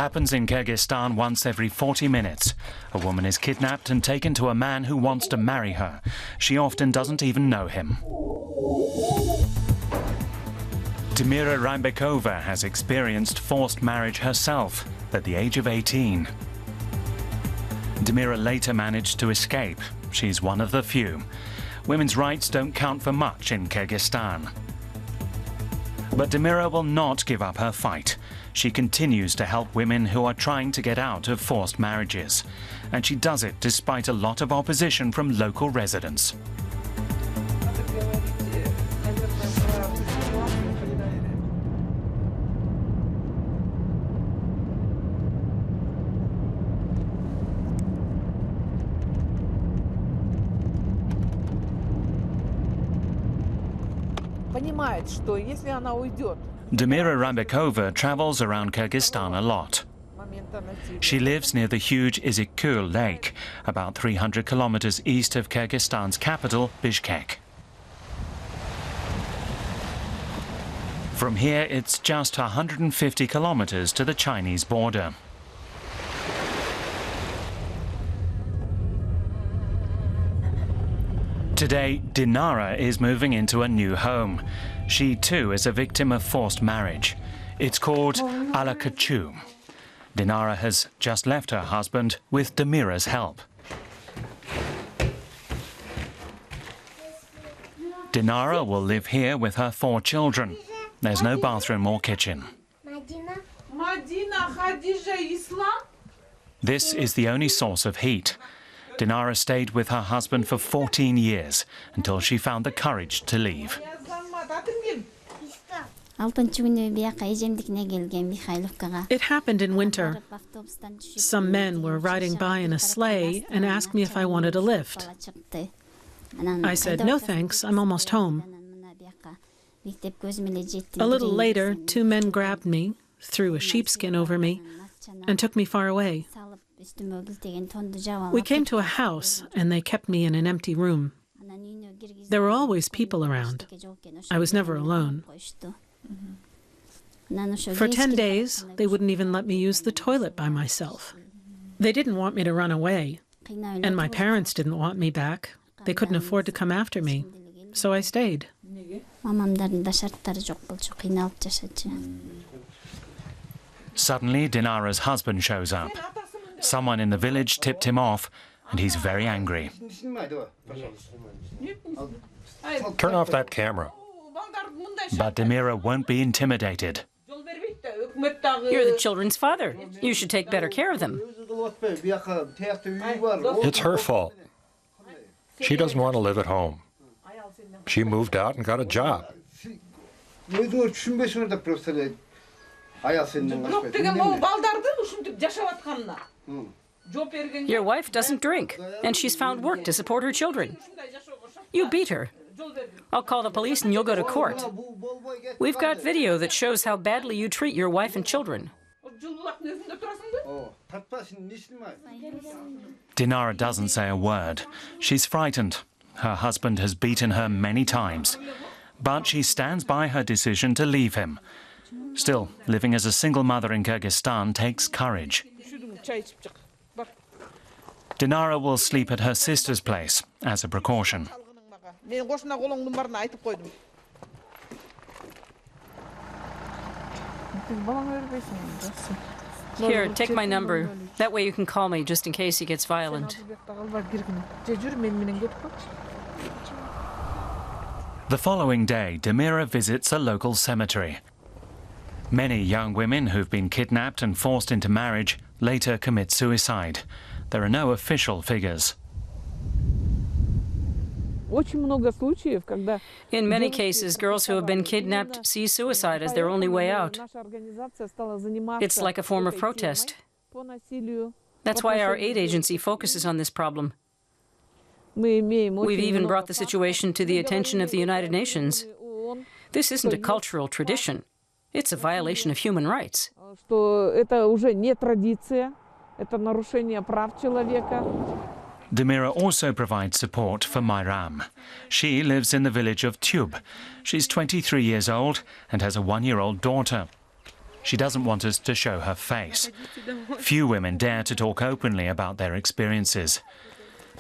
happens in Kyrgyzstan once every 40 minutes. A woman is kidnapped and taken to a man who wants to marry her. She often doesn't even know him. Damira Rambekova has experienced forced marriage herself at the age of 18. Damira later managed to escape. She's one of the few. Women's rights don't count for much in Kyrgyzstan. But Damira will not give up her fight. She continues to help women who are trying to get out of forced marriages. And she does it despite a lot of opposition from local residents. Damira Rambekova travels around Kyrgyzstan a lot. She lives near the huge Izikul Lake, about 300 kilometers east of Kyrgyzstan's capital, Bishkek. From here, it's just 150 kilometers to the Chinese border. Today, Dinara is moving into a new home. She too is a victim of forced marriage. It's called Alakachu. Dinara has just left her husband with Damira's help. Dinara will live here with her 4 children. There's no bathroom or kitchen. This is the only source of heat. Dinara stayed with her husband for 14 years until she found the courage to leave. It happened in winter. Some men were riding by in a sleigh and asked me if I wanted a lift. I said, "No thanks, I'm almost home." A little later, 2 men grabbed me, threw a sheepskin over me, and took me far away. We came to a house, and they kept me in an empty room. There were always people around. I was never alone. For 10 days, they wouldn't even let me use the toilet by myself. They didn't want me to run away, and my parents didn't want me back. They couldn't afford to come after me, so I stayed. Suddenly, Dinara's husband shows up. Someone in the village tipped him off, and he's very angry. Turn off that camera. But Damira won't be intimidated. You're the children's father. You should take better care of them. It's her fault. She doesn't want to live at home. She moved out and got a job. Your wife doesn't drink, and she's found work to support her children. You beat her. I'll call the police and you'll go to court. We've got video that shows how badly you treat your wife and children. Dinara doesn't say a word. She's frightened. Her husband has beaten her many times. But she stands by her decision to leave him. Still, living as a single mother in Kyrgyzstan takes courage. Dinara will sleep at her sister's place as a precaution. Here, take my number. That way you can call me just in case he gets violent. The following day, Damira visits a local cemetery. Many young women who've been kidnapped and forced into marriage later commit suicide. There are no official figures. In many cases, girls who have been kidnapped see suicide as their only way out. It's like a form of protest. That's why our aid agency focuses on this problem. We've even brought the situation to the attention of the United Nations. This isn't a cultural tradition. It's a violation of human rights. Damira also provides support for Myram. She lives in the village of Tube. She's 23 years old and has a 1-year-old daughter. She doesn't want us to show her face. Few women dare to talk openly about their experiences.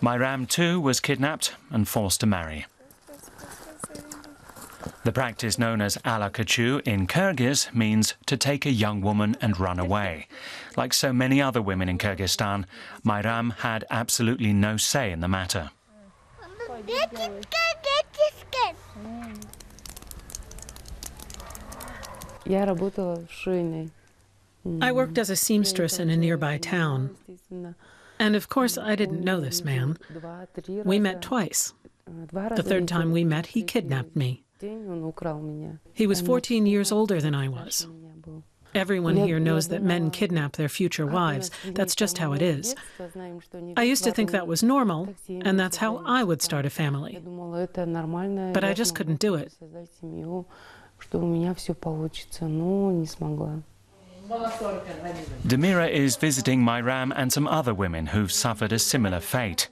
Myram too was kidnapped and forced to marry. The practice known as alakachu in Kyrgyz means to take a young woman and run away. Like so many other women in Kyrgyzstan, Myram had absolutely no say in the matter. I worked as a seamstress in a nearby town. And of course, I didn't know this man. We met twice. The third time we met, he kidnapped me. He was 14 years older than I was. Everyone here knows that men kidnap their future wives. That's just how it is. I used to think that was normal, and that's how I would start a family. But I just couldn't do it. Damira is visiting Myram and some other women who've suffered a similar fate.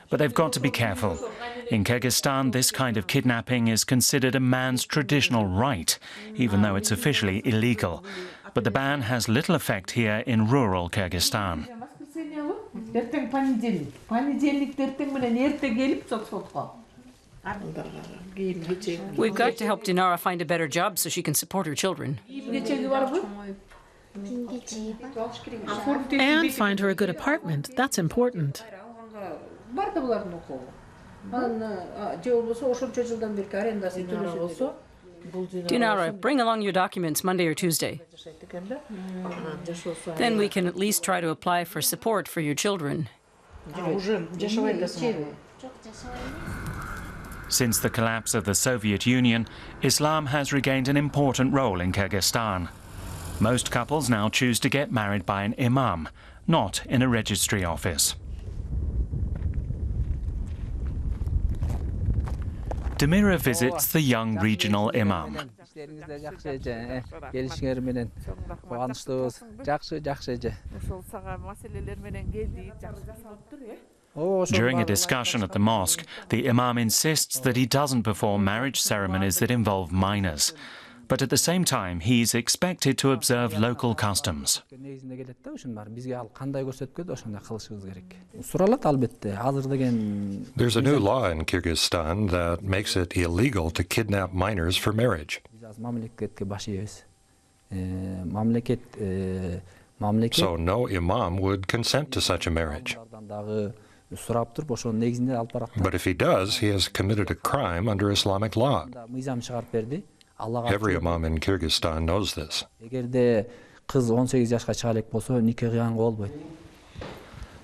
But they've got to be careful. In Kyrgyzstan, this kind of kidnapping is considered a man's traditional right, even though it's officially illegal. But the ban has little effect here in rural Kyrgyzstan. We've got to help Dinara find a better job so she can support her children. And find her a good apartment. That's important. Dinara, bring along your documents Monday or Tuesday. Then we can at least try to apply for support for your children. Since the collapse of the Soviet Union, Islam has regained an important role in Kyrgyzstan. Most couples now choose to get married by an imam, not in a registry office. Damira visits the young regional imam. During a discussion at the mosque, the imam insists that he doesn't perform marriage ceremonies that involve minors. But at the same time, he's expected to observe local customs. There's a new law in Kyrgyzstan that makes it illegal to kidnap minors for marriage. So no imam would consent to such a marriage. But if he does, he has committed a crime under Islamic law. Every imam in Kyrgyzstan knows this.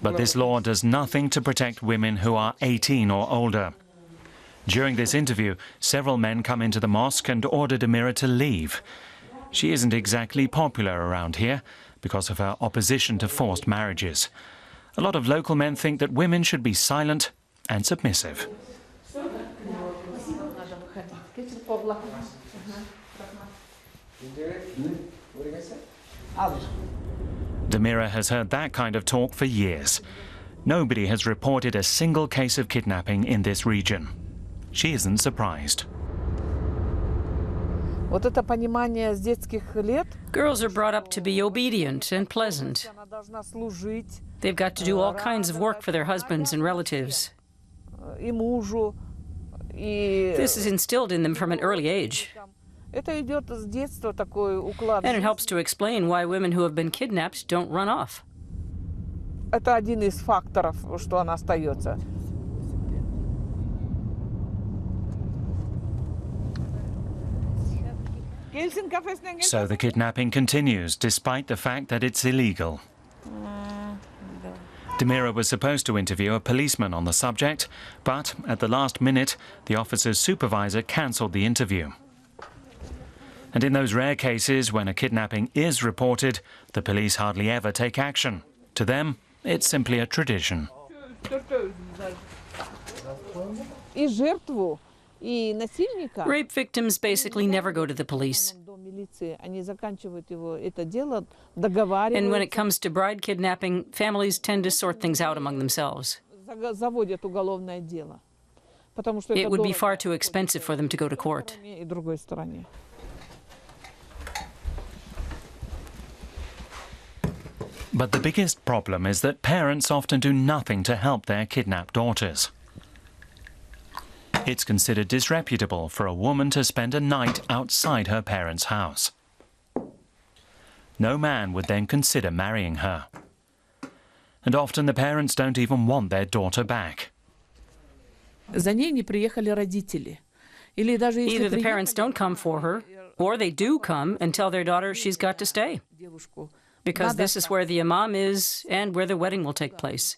But this law does nothing to protect women who are 18 or older. During this interview, several men come into the mosque and order Damira to leave. She isn't exactly popular around here because of her opposition to forced marriages. A lot of local men think that women should be silent and submissive. Damira has heard that kind of talk for years. Nobody has reported a single case of kidnapping in this region. She isn't surprised. Girls are brought up to be obedient and pleasant. They've got to do all kinds of work for their husbands and relatives. This is instilled in them from an early age. And it helps to explain why women who have been kidnapped don't run off. So the kidnapping continues, despite the fact that it's illegal. Damira was supposed to interview a policeman on the subject, but at the last minute, the officer's supervisor cancelled the interview. And in those rare cases when a kidnapping is reported, the police hardly ever take action. To them, it's simply a tradition. Rape victims basically never go to the police. And when it comes to bride kidnapping, families tend to sort things out among themselves. It would be far too expensive for them to go to court. But the biggest problem is that parents often do nothing to help their kidnapped daughters. It's considered disreputable for a woman to spend a night outside her parents' house. No man would then consider marrying her. And often the parents don't even want their daughter back. За ней не приехали родители. Either the parents don't come for her, or they do come and tell their daughter she's got to stay, because this is where the imam is and where the wedding will take place.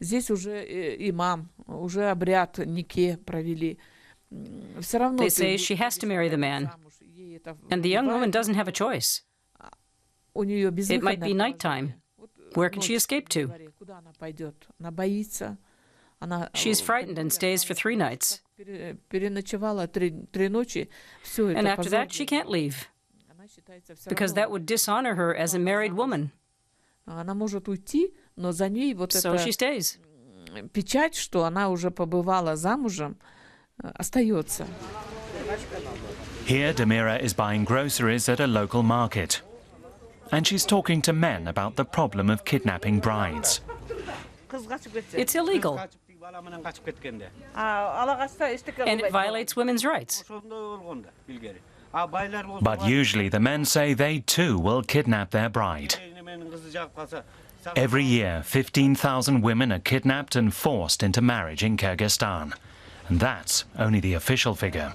Здесь уже имам, уже обряд нике провели. Все равно They say she has to marry the man, and the young woman doesn't have a choice. It might be nighttime. Where can she escape to? Куда она пойдет? Она боится. She's frightened and stays for 3 nights. Переночевала 3 ночи. Все это And after that, she can't leave, because that would dishonor her as a married woman. Она может уйти, но за ней вот So she эта stays. печать, что она уже побывала замужем, остается. Here, Damira is buying groceries at a local market. And she's talking to men about the problem of kidnapping brides. It's illegal, and it violates women's rights. But usually the men say they too will kidnap their bride. Every year, 15,000 women are kidnapped and forced into marriage in Kyrgyzstan. And that's only the official figure.